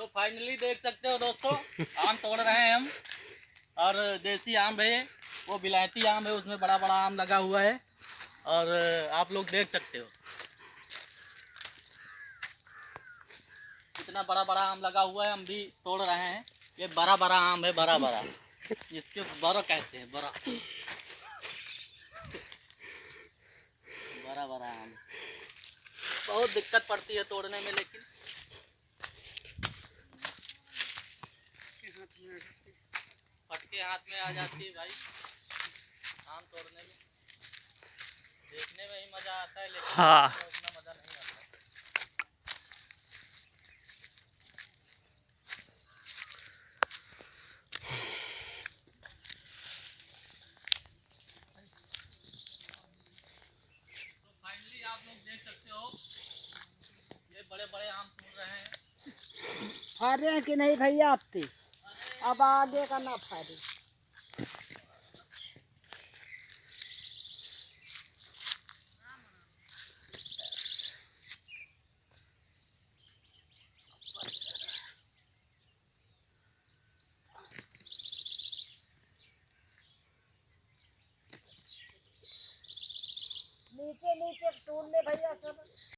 तो फाइनली देख सकते हो दोस्तों, आम तोड़ रहे हैं हम। और देसी आम है, वो विलायती आम है, उसमें बड़ा बड़ा आम लगा हुआ है। और आप लोग देख सकते हो कितना बड़ा बड़ा आम लगा हुआ है। हम भी तोड़ रहे हैं। ये बड़ा बड़ा आम है, बड़ा बड़ा, इसके बड़ा कहते हैं, बड़ा बड़ा बड़ा आम। बहुत दिक्कत पड़ती है तोड़ने में, लेकिन फटके हाथ में आ जाती है भाई। आम तोड़ने में देखने में ही मजा आता है, लेकिन हाँ, उतना मजा नहीं आता। तो फाइनली आप लोग देख सकते हो, ये बड़े बड़े आम तोड़ रहे हैं। फाड़ रहे कि नहीं भैया आपसे? अब आगे का ना फाड़े। नीचे नीचे तोड़ ले भैया सब।